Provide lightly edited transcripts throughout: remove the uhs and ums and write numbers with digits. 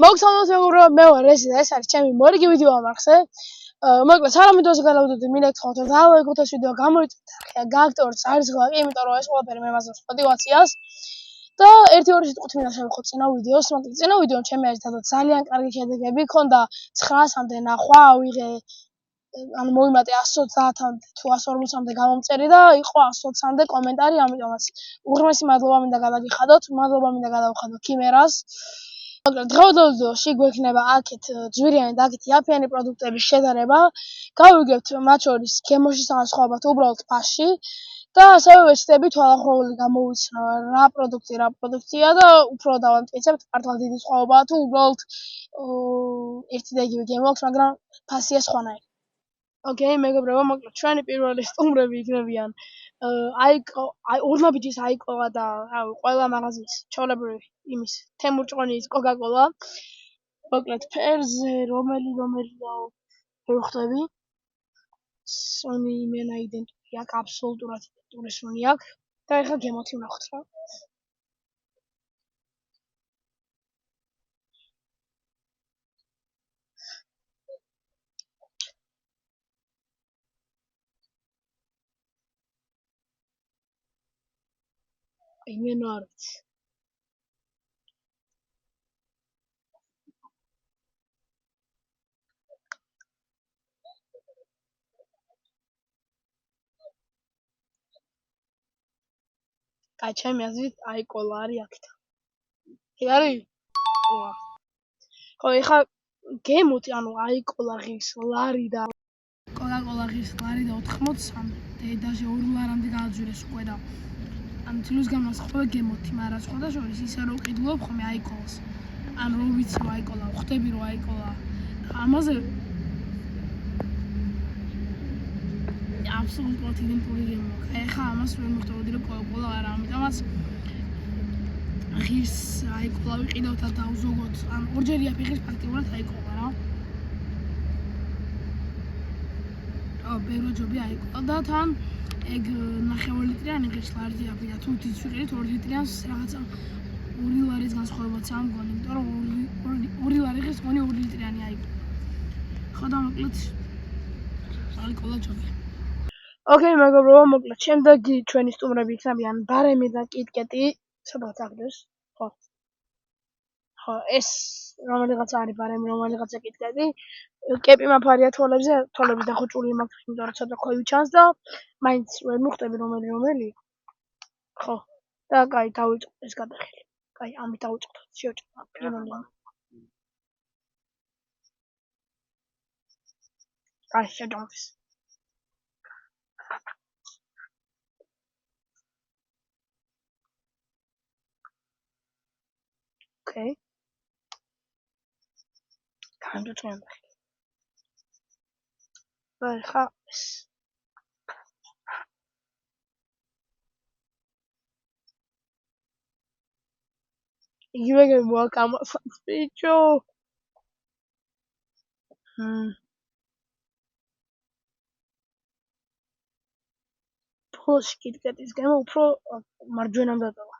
მოგესალმებით მეგობრებო, მე ვარ ეს და ეს არის ჩემი მორიგი ვიდეო ამ არხზე. მოკლედ სანამ ვიდეოზე გადავიდოდი, მინდა გითხრათ, რომ დაალაიქოთ ეს ვიდეო, გამოიწვიეთ და გააქტიუროთ სარისხვა, იმიტომ რომ ეს ყველაფერი მე მაძლევს мотивაციას. და ერთი-ორი სიტყვით მინდა შევეხო წინა ვიდეოს, მაგრამ წინა ვიდეომ ჩემი აზრით ძალიან კარგი შედეგები ჰქონდა. 900-მდე ნახვა ავიღე, ანუ მოვიმატე 130-მდე თუ 140-მდე გამომწერი და იყო 120-მდე კომენტარი, ამიტომაც უღრმესი მადლობა მინდა გადაგიხადოთ, მადლობა მინდა გადავხადოთ ქიმერას. მაგრამ დღევანდელ ვიდეოში გვექნება აქეთ ძვირიანი და აქეთ იაფიანი პროდუქტების შედარება. გავიგებთ მათ შორის გემოში სანაცვლოდ უბრალოდ ფასში და ასევე ვეცდებით თვალახმოვილი გამოვიცნო რა პროდუქტია და უფრო დავამტკიცებთ მართლა დიდი სხვაობაა თუ უბრალოდ ერთი და იგივე გემო აქვს, მაგრამ ფასია სხვანაირი. ოკეი, მეგობრებო, მოკლედ ჩვენი პირველი სტუმრები იქნებიან ურნაბიჯის აიკოლა და ყველა მაღაზიის ჩვეულებრივი იმის თემურ ჭყონიის კოკაკოლა. მოკლედ ფერზე რომელია ვხვდები. სონი იმენა იდენტური აქვს, აბსოლუტურად იდენტური სონი აქვს და ეხლა გემოთი ვნახოთ რა. იმენა არ ვიცი. კაი, ჩემი აზრით აიკოლა არის აქეთ. კი არის? ხო, ეხლა გემოთი, ანუ აიკოლა ღირს ლარი და კოკაკოლა ღირს ლარი და 83 დედაშე 2 ლარამდე გააძვირეს უკვე და ანუ თლუს გამას ხვდება გემოთი, მაგრამ სხვადასხვა ისე რომ ყიდულობ ხოლმე აიკოლას. ანუ რომ ვიცი რომ აიკოლა, ხვდები რომ აიკოლა. ამაზე აბსოლუტურად იდენტური გემო. აი ხა ამას ვერ მოხდებოდი რომ კოკაკოლა არა, ამიტომაც ღირს აიკოლა ვიყიდავთ და დავზოგოთ. ან ორჯერ იაფი ღირს ფაქტიურად აიკოლა რა. ბევრი ჯობია აიკოლა და თან ეგ 9 ლიტრიანი ღირს ლარჯი იაფი და თუ თიც ვიყიდით 2 ლიტრიანს რაღაცა 2 ლარის განსხვავებაც ამ მგონი, იმიტომ რომ 2 ლარი ღირს მგონი 2 ლიტრიანი აიკოლა. ხო და მოკლედ აიკოლა ჯობია. ოკეი, მეგობრებო, მოკლედ შემდეგი ჩვენი სტუმრები იქნებიან ბარემი და კიტკეტი. სადღაც აღდეს, ხო. ხო, ეს რომელიღაც არის ბარემი, რომელიღაცა კიტკეტი. კეპი მაფარია თვალებზე დახუჭული მაქვს, იმიტომ რომ ცოტა ქვევი ჩანს და მაინც ვერ მიხვდები რომელია. ხო. და კაი, დავიწყოთ ეს გადახილი. კაი, ამით დავიწყოთ. შევჭრა პირველი. კაი, შევჭამთ. ოკეი. გამჭრემ. და ხა იგივე გემოა ბიჭო. ფულში კიტკეტის გემო უფრო მარჯვენამ დატოვა.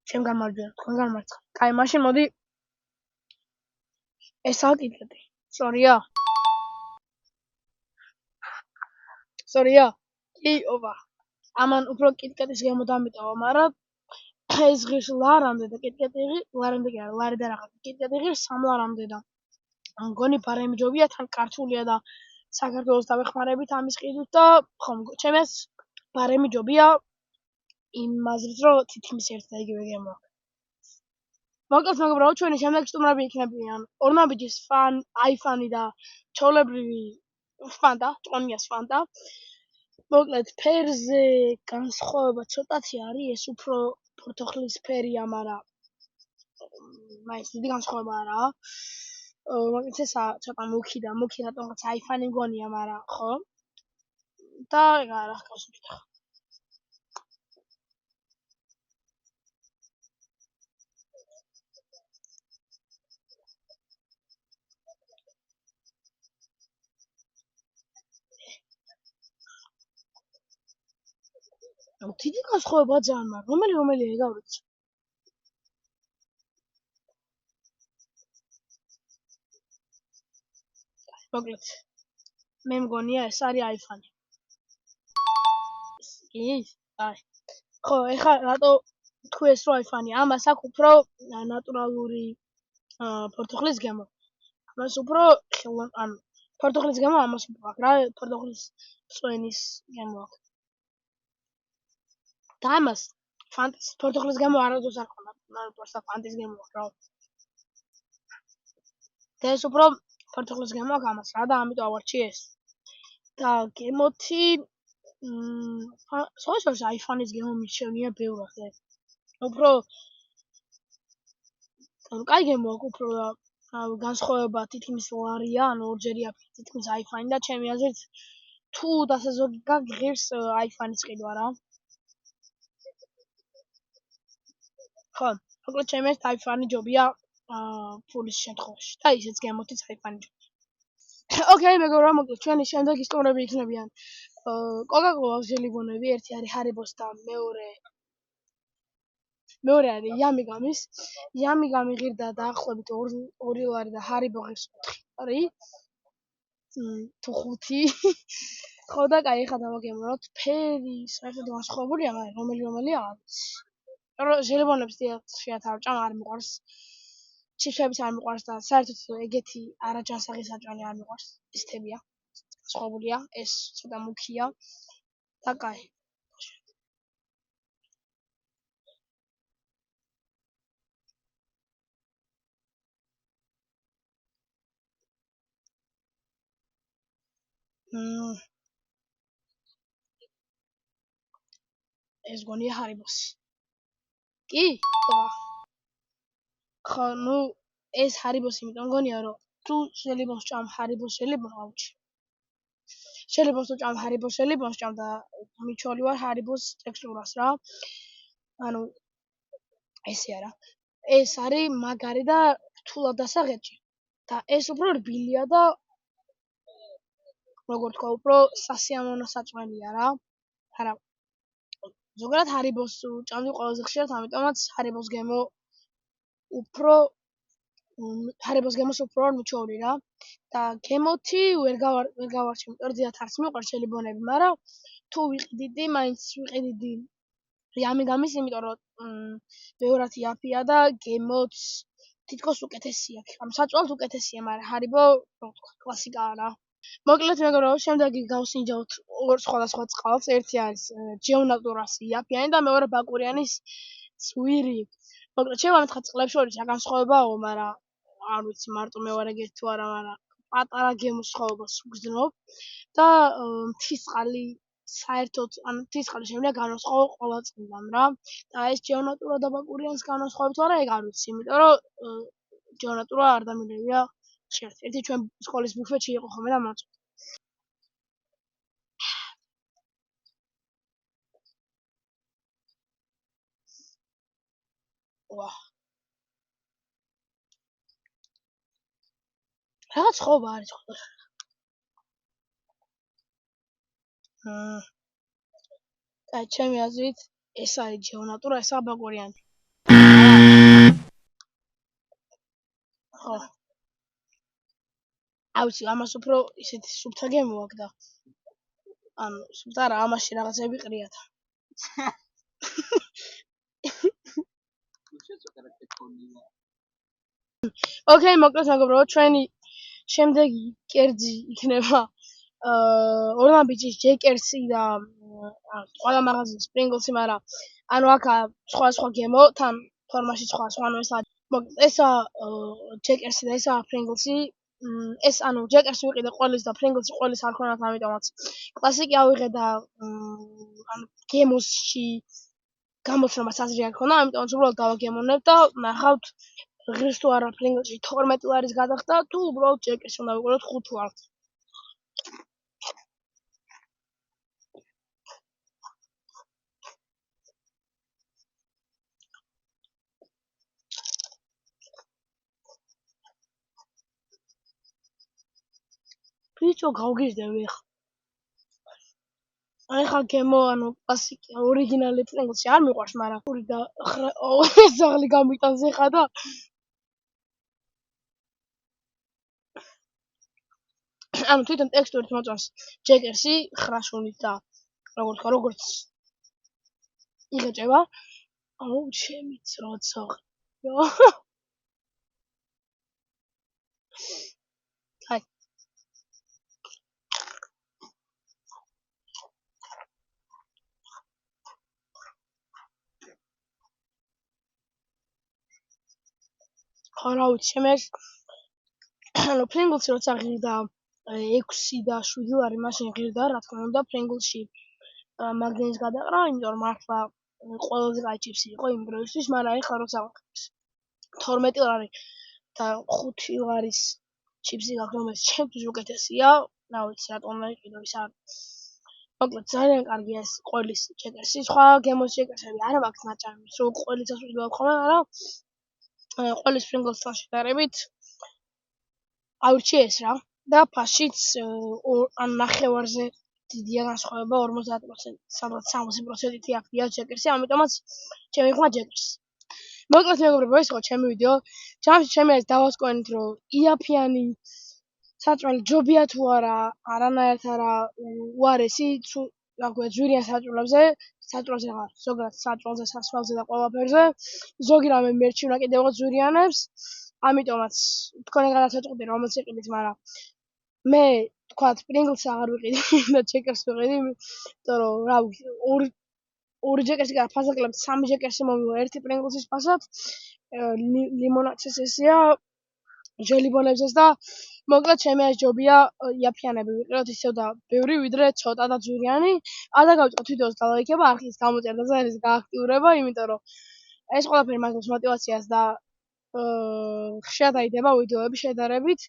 ჩემგან მარჯვენა, თქვენგან მარცხენა. კაი, მაშინ მოდი ესაა კიტკეტი. სწორია? სწორია? კი, ოპა. ამან უფრო კიტკეტის გემო დამიტოვა, მაგრამ ეს ღირს ლარამდე და კიტკეტი ლარამდე კი არა, ლარი და რაღაც. კიტკეტი ღირს 3 ლარამდე და მგონი ბარემი ჯობია, თან ქართულია და საქართველოს დავეხმარებით ამის ყიდვით და ხომ ჩემს ბარემი ჯობია იმ აზრით რომ თითქმის ერთ და იგივე გემო აქვს. მოკლედ მეგობრებო, ჩვენი შემდეგი სტუმრები იქნებიან ურნაბიჯის აიფანი და ჩვეულებრივი ფანტა, ჭყონიას ფანტა. მოკლედ ფერზე განსხვავება ცოტათი არის, ეს უფრო პორტოხლისფერია, მაგრამ მაინც დიდი განსხვავება არაა. მოკლედ ესა ცოტა მუქი რატომღაც აიფანი მგონია, მაგრამ ხო. და რა ჰქავს მითხა. დიდი განსხვავება ძალიან, რომელია ეგ არ ვიცი. მოკლედ მე მგონია ეს არის iPhone. კი? აი. ხო, ეხლა რატო თქვი ეს რომ iPhone-ია? ამას აქვს უფრო ნატურალური ფორთოხლის გემო. ამას უფრო ანუ ფორთოხლის გემო ამას უფრო აქვს რა, ფორთოხლის წვენის გემო აქვს. და ამას ფორთოხლის გემო არასდროს არ ხონდა. ანუ პროსტა ფანტის გემო აქვს რა. და ეს უფრო ფორთოხლის გემო აქვს ამას რა და ამიტომ ავარჩი ეს. და გემოთი სოციალურ iPhone-ის გემო მიჩვენია ბევრად. უფრო კაი გემო აქვს უფრო განსხვავება თითქმის ლარია, ანუ ორჯერია თითქმის iPhone და ჩემი აზრით თუ დასაზოგი გაქვს ღირს iPhone-ის ყიდვა რა. ხო, მოკლედ ჩემი აზრით iPhone-ი ჯობია ფულის შემთხვევაში და ისეც გემოთიც iPhone-ი ჯობია. ოკეი, მეგობრებო, მოკლედ ჩვენი შემდეგი სტუმრები იქნებიან Coca-Cola-ს ჟელიბონები, ერთი არის Haribo-ს და მეორე არის Yamigami-ს. Yamigami ღირდა დაახლოებით 2 ლარი და Haribo ღირს 4 ლარი. თუ 5. ხო და კაი, ეხლა დავაგემროთ. ფერი საერთოდ განსხვავებულია, მაგრამ რომელია არის. ჟელიბონებს ხშირად არ ვჭამ, არ მიყვარს. ჩიფსებიც არ მიყვარს და საერთოდ ეგეთი არაჯანსაღი საჭმელი არ მიყვარს. ისეთებია. განსხვავებულია, ეს ცოტა მუქია და კაი. ეს გონია Haribo-ს. კი? ხო, ნუ ეს Haribo-ს იმიტომ გონია, რომ თუ ჟელიბონს ჭამ Haribo-ს ჟელიბონს აუჩი. ჟელიბონს თუ ჭამ Haribo-ს ჟელიბონს ჭამ და მიჩვეული ვარ Haribo-ს ტექსტურას რა. ანუ ესე არა. ეს არის მაგარი და რთულად დასაღებჭი. და ეს უფრო რბილია და როგორ თქვა, უფრო სასიამოვნო საჭმელია რა. არა. ზოგადად Haribo-ს ჭამდი ყველაზე ხშირად, ამიტომაც Haribo-ს გემო უფრო მიჩვეული რა. და გემოთი ვერ გავარჩი, იმიტომ რომ ძირად არც მიყვარს ჟელიბონები, მაგრამ თუ ვიყიდიდი, მაინც ვიყიდიდი Yamigami-ს, იმიტომ რომ ბევრად იაფია და გემოც თითქოს უკეთესია. ანუ საჭმელად უკეთესია, მაგრამ Haribo კლასიკაა რა. მოკლედ მეგობრებო, შემდეგი გავსინჯავთ ორ სხვადასხვა წყალს. ერთი არის Geo Natural-ს იაფიანი და მეორე ბაკურიანის ცვირი. მოკლედ შევამეთხარ წყლებს შორის რა განსხვავებაა, მაგრამ არ ვიცი მარტო მე ვარ ეგეთი თუ არა, მაგრამ პატარა გემოს სხვაობას ვგრძნობ და მთისწყალი საერთოდ ანუ მთისწყალი შემიძლია განვასხვაო ყველა წყლიდან რა. და ეს Geo Natural და ბაკურიანის განვასხვავებით არა, ეგ არ ვიცი, იმიტომ რომ Geo Natural არ დამილევია ხშირად. ერთი ჩვენ სკოლის ბუფეტში იყო ხოლმე და მოწვევ. ვა. რაღაც ხოვა არის ხო? და ჩემი აზრით ეს არის Geo Natural, ესაა ბაკურიანი. ხო. ავიცი, ამას უფრო ისეთი სუფთა გემო აქვს და ანუ სუფთა რა, ამაში რაღაცები ყრიათ. ოკეი, მოკლედ მეგობრებო, ჩვენი შემდეგი კერძი იქნება ორლამბიჯის ჯეკერსი და ყველა მაღაზიის Pringles-ი, მაგრამ ანუ აქ სხვა გემო, თან ფორმაში სხვა, ანუ ესაა ჯეკერსი და ესაა Pringles-ი. ეს ანუ ჯეკერსი ვიყიდე ყველის და Pringles-ი ყველის არ ქონათ, ამიტომაც კლასიკი ავიღე და ანუ გემოსში გამოცნობას აზრი არ ქონა, ამიტომაც უბრალოდ დავაგემოვნებ და ნახავთ ღირს თუ არა Pringles-ში 12 ლარის გადახდა, თუ უბრალოდ ჯეკერს უნდა ვიყიდოთ 5 ლარს. ბიჭო, გავგიზდები ხა. ეხლა გემო, ანუ კლასიკი, ორიგინალი Pringles-ი არ მიყვარს, მაგრამ პური და ზაღლი გამიტანს ეხა და ანუ თვითონ ტექსტურით მოწონს ჯეკერსი ხრაშუნით და როგორც იღეჭება. აუ ჩემიც როცა აი ხო რა ვიცი ჩემს ანუ ფრინგლსი როცა ღირდა 6 და 7 ლარი მაშინ ღირდა რა თქმა უნდა ფრინგლსში მაგდენის გადაყრა იმიტომ რომ მართლა ყველაზე კაი ჩიპსი იყო იმ დროისთვის მაგრამ ეხლა როცა 12 ლარი და 5 ლარის ჩიპსი გაქვს რომელიც ჩემთვის უკეთესია რა ვიცი რატომ უნდა იყიდო ის არ მოკლედ ძალიან კარგია ეს ყველის ჯეკერსი სხვა გემოს ჯეკერსები არა მაქვს ნაჭამი რომ ყველის ასვლა ხოლმე არა ყველის ფრინგლსთან შედარებით აურჩი ეს რა და ფაშიც ან ნახევარზე დიდია განსხვავება 50% სადღაც 60%-ით აქ ჯეკერსი ამიტომაც ჩემი ხმა ჯეკერსი მოკლედ მეგობრებო ეს იყო ჩემი ვიდეო ჯამში ჩემი ეს დავასკვნით რომ იაფიანი საჭმელი ჯობია თუ არა არანაირად არა უარესი რა ქვია ჯვირიან საჭმელებზე აღარ ზოგადად საჭმელზე სასმელზე და ყველაფერზე ზოგი რამე მერჩი უნდა კიდევ ჯვირიანებს ამიტომაც თქვენ გადაწყვეტეთ რომელს იყიდით მაგრამ მე თქვათ პრინგლს აღარ ვიყიდი და ჯეკერს ვიყიდი იმიტომ რომ რა ვიცი ორი ჯეკერსი გაფასაკლებთ 3 ჯეკერსი მომივა ერთი პრინგლსის ფასად ლიმონადის ესეა ჟელიბონებზეც და მოკლედ ჩემი ეს ჯობია იაფიანები ვიყიდოთ ისევ და ბევრი ვიდრე ცოტა და ჯვირიანი და გავიწყოთ ვიდეოს დალაიქება არხის გამოწერა და ეს გააქტიურება იმიტომ რომ ეს ყველაფერი მაგას мотиваციას და ხშირად აიდება ვიდეოები შედარებით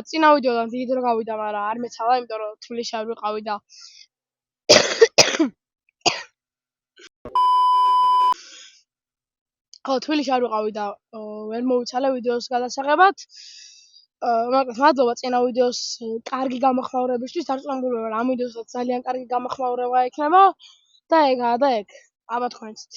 წინა ვიდეოდან დიდი დრო გავიდა მაგრამ არ მეცალა იმიტომ რომ თბილისში არ ვიყავი და ხო თბილისში არ ვიყავი და ვერ მოვიცალე ვიდეოს გადასაღებად მაგრამ მადლობა წინა ვიდეოს კარგი გამოხმაურებისთვის დარწმუნებული ვარ ამ ვიდეოსაც ძალიან კარგი გამოხმაურება ექნება და ეგაა და ეგ აბა თქვენც